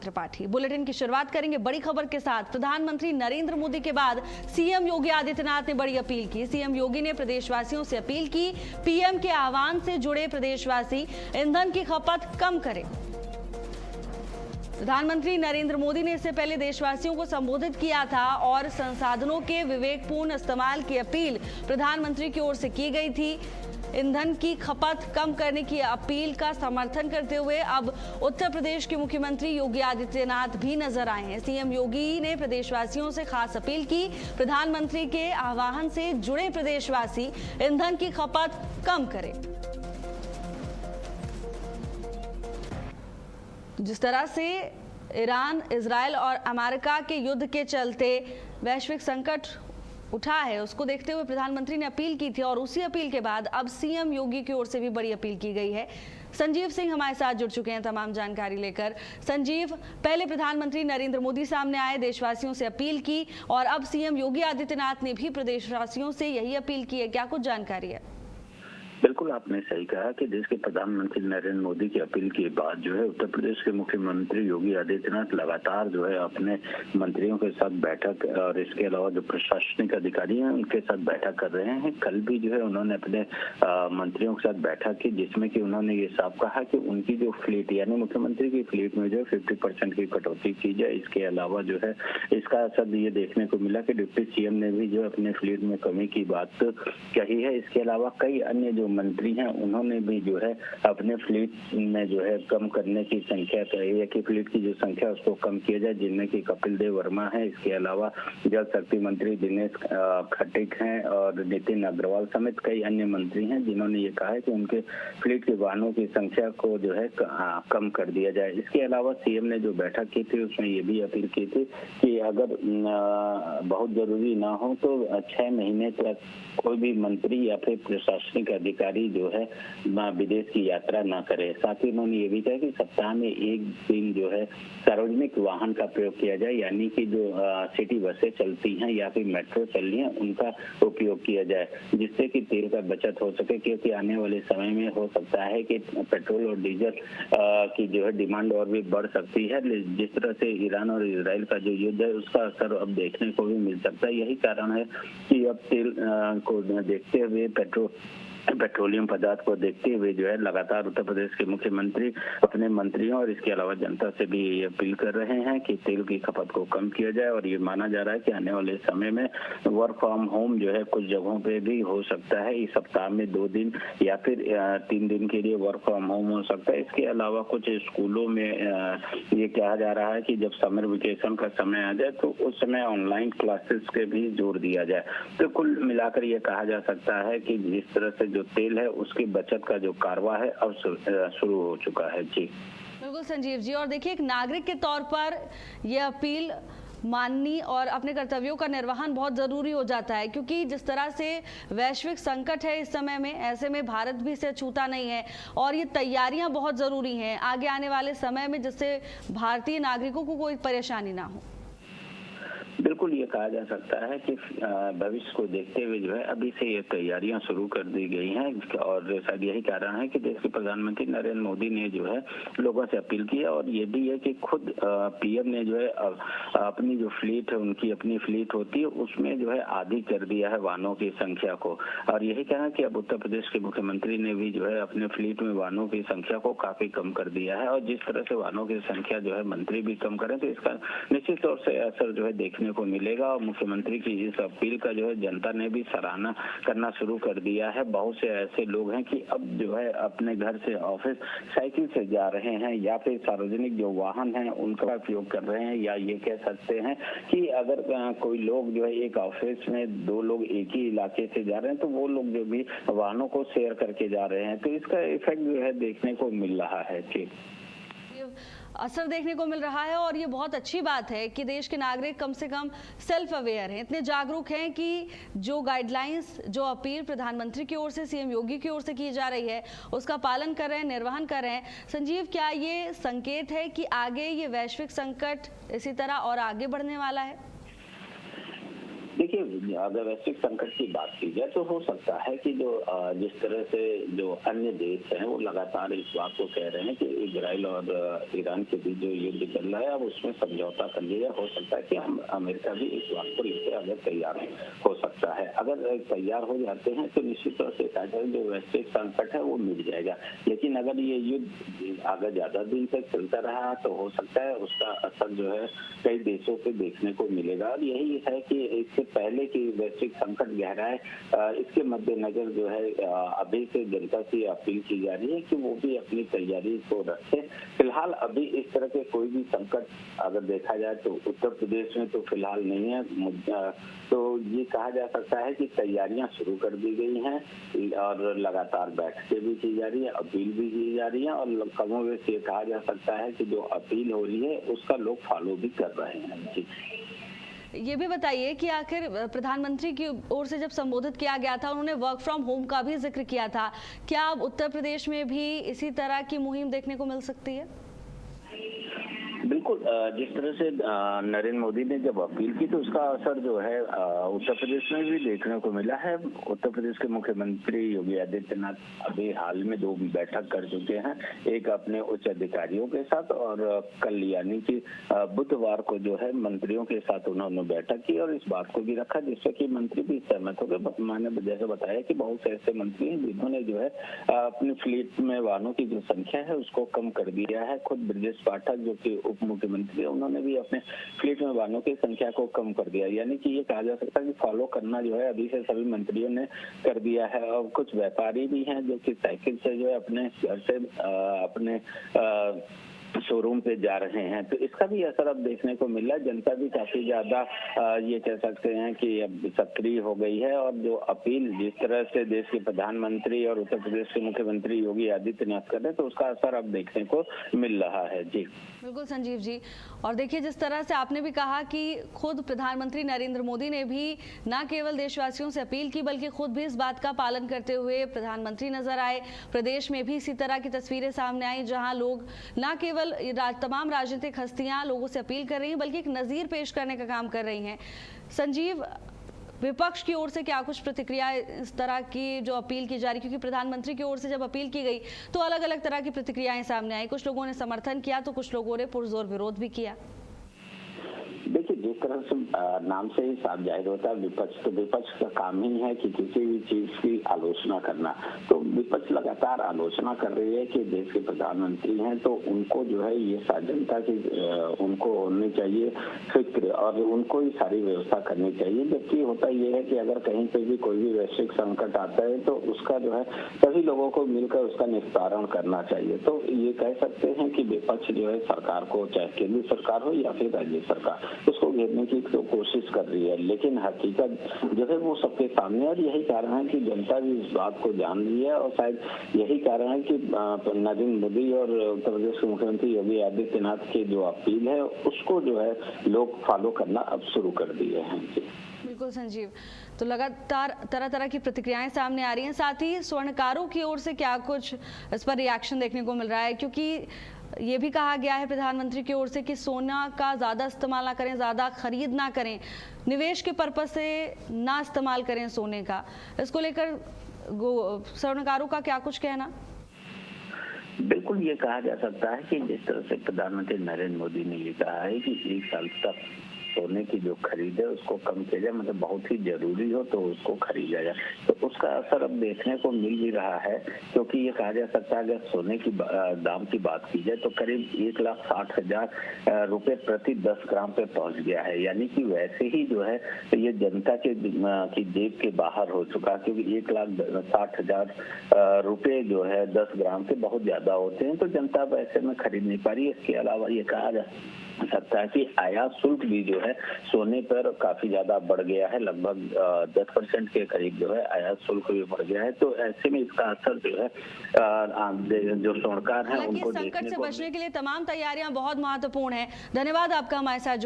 Tripathi. Bulletin की शुरुआत करेंगे बड़ी खबर के साथ। प्रधानमंत्री नरेंद्र मोदी के बाद सीएम योगी आदित्यनाथ ने बड़ी अपील की। सीएम योगी ने प्रदेशवासियों से अपील की, पीएम के आह्वान से जुड़े प्रदेशवासी ईंधन की खपत कम करें। प्रधानमंत्री नरेंद्र मोदी ने इससे पहले देशवासियों को संबोधित किया था और संसाधनों के विवेकपूर्ण इस्तेमाल की अपील प्रधानमंत्री की ओर से की गई थी। ईंधन की खपत कम करने की अपील का समर्थन करते हुए अब उत्तर प्रदेश के मुख्यमंत्री योगी आदित्यनाथ भी नजर आए हैं। सीएम योगी ने प्रदेशवासियों से खास अपील की, प्रधानमंत्री के आह्वान से जुड़े प्रदेशवासी ईंधन की खपत कम करें। जिस तरह से ईरान, इजराइल और अमेरिका के युद्ध के चलते वैश्विक संकट उठा है, उसको देखते हुए प्रधानमंत्री ने अपील की थी और उसी अपील के बाद अब सीएम योगी की ओर से भी बड़ी अपील की गई है। संजीव सिंह हमारे साथ जुड़ चुके हैं तमाम जानकारी लेकर। संजीव, पहले प्रधानमंत्री नरेंद्र मोदी सामने आए, देशवासियों से अपील की और अब सीएम योगी आदित्यनाथ ने भी प्रदेशवासियों से यही अपील की है, क्या कुछ जानकारी है? बिल्कुल, आपने सही कहा कि देश के प्रधानमंत्री नरेंद्र मोदी की अपील के बाद जो है उत्तर प्रदेश के मुख्यमंत्री योगी आदित्यनाथ लगातार जो है अपने मंत्रियों के साथ बैठक और इसके अलावा जो प्रशासनिक अधिकारी हैं उनके साथ बैठक कर रहे हैं। कल भी जो है उन्होंने अपने मंत्रियों के साथ बैठक की, जिसमें कि उन्होंने ये साफ कहा कि उनकी जो फ्लीट यानी मुख्यमंत्री की फ्लीट में जो है 50% की कटौती की जाए। इसके अलावा जो है इसका असर ये देखने को मिला कि डिप्टी सीएम ने भी जो अपने फ्लीट में कमी की बात कही है। इसके अलावा कई अन्य जो मंत्री हैं उन्होंने भी जो है अपने फ्लीट में जो है कम करने की संख्या कही है कि फ्लीट की जो संख्या उसको कम किया जाए, जिनमें कि कपिल देव वर्मा है, इसके अलावा जल शक्ति मंत्री दिनेश खट्टिक हैं और नितिन अग्रवाल समेत कई अन्य मंत्री हैं जिन्होंने ये कहा है कि उनके फ्लीट के वाहनों की संख्या को जो है कम कर दिया जाए। इसके अलावा सीएम ने जो बैठक की थी उसमें ये भी अपील की थी कि अगर बहुत जरूरी ना हो तो 6 महीने तक कोई भी मंत्री या फिर प्रशासनिक अधिकारी जो है विदेश की यात्रा ना करे। साथ ही उन्होंने ये भी कहा कि सप्ताह में एक दिन जो है सार्वजनिक वाहन का प्रयोग किया जाए, यानी कि जो सिटी बसें चलती हैं या फिर मेट्रो चल रही हैं उनका उपयोग किया जाए, जिससे कि तेल का बचत हो सके। क्योंकि आने वाले समय में हो सकता है कि पेट्रोल और डीजल की जो है डिमांड और भी बढ़ सकती है। जिस तरह से ईरान और इजराइल का जो युद्ध है उसका असर अब देखने को भी मिल सकता है। यही कारण है कि अब तेल को देखते हुए पेट्रोलियम पदार्थ को देखते हुए जो है लगातार उत्तर प्रदेश के मुख्यमंत्री अपने मंत्रियों और इसके अलावा जनता से भी ये अपील कर रहे हैं कि तेल की खपत को कम किया जाए। और ये माना जा रहा है कि आने वाले समय में वर्क फ्रॉम होम जो है कुछ जगहों पे भी हो सकता है। इस सप्ताह में 2 दिन या फिर 3 दिन के लिए वर्क फ्रॉम होम हो सकता है। इसके अलावा कुछ स्कूलों में ये कहा जा रहा है कि जब समर वेकेशन का समय आ जाए तो उस समय ऑनलाइन क्लासेस के भी जोर दिया जाए। तो कुल मिलाकर ये कहा जा सकता है कि जिस तरह से जो तेल है उसकी बचत का जो कारवा है अब शुरू हो चुका है। जी बिल्कुल संजीव जी, और देखिए एक नागरिक के तौर पर यह अपील माननी और अपने कर्तव्यों का निर्वहन बहुत ज़रूरी हो जाता है, क्योंकि जिस तरह से वैश्विक संकट है इस समय में, ऐसे में भारत भी इसे छूता नहीं है और ये तैयारियां बहुत ज़रूरी हैं आगे आने वाले समय में, जिससे भारतीय नागरिकों को कोई परेशानी ना हो। बिल्कुल, ये कहा जा सकता है कि भविष्य को देखते हुए जो है अभी से ये तैयारियां शुरू कर दी गई हैं और शायद यही कारण है कि देश के प्रधानमंत्री नरेंद्र मोदी ने जो है लोगों से अपील की है। और ये भी है कि खुद पीएम ने जो है अपनी जो फ्लीट है, उनकी अपनी फ्लीट होती है, उसमें जो है आधी कर दिया है वाहनों की संख्या को। और यही कहना कि अब उत्तर प्रदेश के मुख्यमंत्री ने भी जो है अपने फ्लीट में वाहनों की संख्या को काफी कम कर दिया है। और जिस तरह से वाहनों की संख्या जो है मंत्री भी कम करें तो इसका निश्चित तौर से असर जो है देखने को मिलेगा। और मुख्यमंत्री की इस अपील का जो है जनता ने भी सराहना करना शुरू कर दिया है। बहुत से ऐसे लोग हैं कि अब जो है अपने घर से ऑफिस साइकिल से जा रहे हैं या फिर सार्वजनिक जो वाहन हैं उनका उपयोग कर रहे हैं, या ये कह सकते हैं कि अगर कोई लोग जो है एक ऑफिस में 2 लोग एक ही इलाके से जा रहे हैं तो वो लोग जो भी वाहनों को शेयर करके जा रहे हैं, तो इसका इफेक्ट जो है देखने को मिल रहा है। ठीक, असर देखने को मिल रहा है और ये बहुत अच्छी बात है कि देश के नागरिक कम से कम सेल्फ अवेयर हैं, इतने जागरूक हैं कि जो गाइडलाइंस, जो अपील प्रधानमंत्री की ओर से, सीएम योगी की ओर से की जा रही है उसका पालन कर रहे हैं, निर्वहन कर रहे हैं। संजीव, क्या ये संकेत है कि आगे ये वैश्विक संकट इसी तरह और आगे बढ़ने वाला है? देखिए, अगर वैश्विक संकट की बात की जाए तो हो सकता है कि जो जिस तरह से जो अन्य देश हैं वो लगातार इस बात को कह रहे हैं कि इजराइल और ईरान के बीच जो युद्ध चल रहा है अब उसमें समझौता कर लिया। हो सकता है कि हम अमेरिका भी इस बात को लेकर अगर तैयार हो सकता है। अगर तैयार हो जाते हैं तो निश्चित तौर से कहा जाए जो वैश्विक संकट है वो मिट जाएगा। लेकिन अगर ये युद्ध अगर ज्यादा दिन तक चलता रहा तो हो सकता है उसका असर जो है कई देशों पे देखने को मिलेगा। और यही है कि इससे पहले कि वैश्विक संकट गहराए, इसके मद्देनजर जो है अभी से जनता से अपील की जा रही है कि वो भी अपनी तैयारी को रखे। फिलहाल अभी इस तरह के कोई भी संकट अगर देखा जाए तो उत्तर प्रदेश में तो फिलहाल नहीं है। तो ये कहा जा सकता है कि तैयारियां शुरू कर दी गई हैं और लगातार बैठकें भी की जा रही है, अपील भी की जा रही है और कमोबेश ये कहा जा सकता है कि जो अपील हो रही है उसका लोग फॉलो भी कर रहे हैं। जी, ये भी बताइए कि आखिर प्रधानमंत्री की ओर से जब संबोधित किया गया था उन्होंने वर्क फ्रॉम होम का भी जिक्र किया था, क्या अब उत्तर प्रदेश में भी इसी तरह की मुहिम देखने को मिल सकती है? बिल्कुल, जिस तरह से नरेंद्र मोदी ने जब अपील की तो उसका असर जो है उत्तर प्रदेश में भी देखने को मिला है। उत्तर प्रदेश के मुख्यमंत्री योगी आदित्यनाथ अभी हाल में 2 बैठक कर चुके हैं, एक अपने उच्च अधिकारियों के साथ और कल यानी कि बुधवार को जो है मंत्रियों के साथ उन्होंने बैठक की और इस बात को भी रखा जिससे कि मंत्री भी सहमत हो गए। मैंने जैसे बताया कि बहुत से ऐसे मंत्री हैं जिन्होंने जो है अपनी फ्लीट में वाहनों की जो संख्या है उसको कम कर दिया है। खुद ब्रजेश पाठक जो कि उप मुख्यमंत्री उन्होंने भी अपने फ्लीट में वाहनों की संख्या को कम कर दिया। यानी कि ये कहा जा सकता है कि फॉलो करना जो है अभी से सभी मंत्रियों ने कर दिया है। और कुछ व्यापारी भी हैं जो कि साइकिल से जो है अपने घर से अपने शोरूम पे जा रहे हैं, तो इसका भी असर अब देखने को मिल रहा है। जनता भी काफी ज्यादा ये कह सकते हैं कि अब सक्रिय हो गई है और जो अपील जिस तरह से देश के प्रधानमंत्री और उत्तर प्रदेश के मुख्यमंत्री योगी आदित्यनाथ कर रहे हैं तो उसका असर अब देखने को मिल रहा है। जी बिल्कुल संजीव जी, और देखिए जिस तरह से आपने भी कहा कि खुद प्रधानमंत्री नरेंद्र मोदी ने भी न केवल देशवासियों से अपील की बल्कि खुद भी इस बात का पालन करते हुए प्रधानमंत्री नजर आए। प्रदेश में भी इसी तरह की तस्वीरें सामने आई जहां लोग न केवल तमाम राजनीतिक हस्तियां लोगों से अपील कर रही हैं बल्कि एक नजीर पेश करने का काम कर रही हैं। संजीव, विपक्ष की ओर से क्या कुछ प्रतिक्रिया इस तरह की जो अपील की जा रही, क्योंकि प्रधानमंत्री की ओर से जब अपील की गई तो अलग अलग तरह की प्रतिक्रियाएं सामने आई, कुछ लोगों ने समर्थन किया तो कुछ लोगों ने पुरजोर विरोध भी किया। देखिए, जिस तरह से नाम से ही साफ जाहिर होता है विपक्ष, तो विपक्ष का काम ही है कि किसी भी चीज की आलोचना करना। तो विपक्ष लगातार आलोचना कर रही है कि देश के प्रधानमंत्री हैं तो उनको जो है ये जनता की उनको होनी चाहिए फिक्र और उनको ही सारी व्यवस्था करनी चाहिए। जबकि होता ये है कि अगर कहीं पे भी कोई भी वैश्विक संकट आता है तो उसका जो है सभी लोगों को मिलकर उसका निस्तारण करना चाहिए। तो ये कह सकते हैं कि विपक्ष जो है सरकार को, चाहे केंद्र सरकार हो या फिर राज्य सरकार, उसको घेरने की तो कोशिश कर रही है, लेकिन हकीकत जो है वो सबके सामने। और यही कारण है कि जनता भी इस बात को जान रही है और शायद यही कारण है कि नरेंद्र मोदी और उत्तर प्रदेश के मुख्यमंत्री योगी आदित्यनाथ की जो अपील है उसको जो है लोग फॉलो करना अब शुरू कर दिए हैं। बिल्कुल संजीव, तो लगातार तरह तरह की प्रतिक्रियाएं सामने आ रही हैं। साथ ही स्वर्णकारों की ओर से क्या कुछ इस पर रिएक्शन देखने को मिल रहा है, क्योंकि ये भी कहा गया है प्रधानमंत्री की ओर से कि सोना का ज़्यादा इस्तेमाल ना करें, ज़्यादा खरीद ना करें, निवेश के पर्पज से ना इस्तेमाल करें सोने का। इसको लेकर स्वर्णकारों का क्या कुछ कहना? बिल्कुल, ये कहा जा सकता है कि जिस तरह से प्रधानमंत्री नरेंद्र मोदी ने ये कहा है कि 1 साल तक सोने की जो खरीद है उसको कम किया जाए, मतलब बहुत ही जरूरी हो तो उसको खरीदा जाए। तो उसका असर अब देखने को मिल भी रहा है, क्योंकि ये कहा जा सकता है अगर सोने की दाम की बात की जाए तो करीब 1,60,000 रुपए प्रति 10 ग्राम पे पहुंच गया है। यानी कि वैसे ही जो है ये जनता के की जेब के बाहर हो चुका, क्योंकि 1,60,000 रुपए जो है 10 ग्राम के बहुत ज्यादा होते हैं, तो जनता वैसे में खरीद नहीं पा रही है। इसके अलावा ये कहा जा सकता है कि आयात शुल्क भी जो है सोने पर काफी ज्यादा बढ़ गया है, लगभग 10% के करीब जो है आयात शुल्क भी बढ़ गया है। तो ऐसे में इसका असर जो है जो स्वर्णकार हैं उनको संकट से बचने के लिए तमाम तैयारियां बहुत महत्वपूर्ण है। धन्यवाद आपका हमारे साथ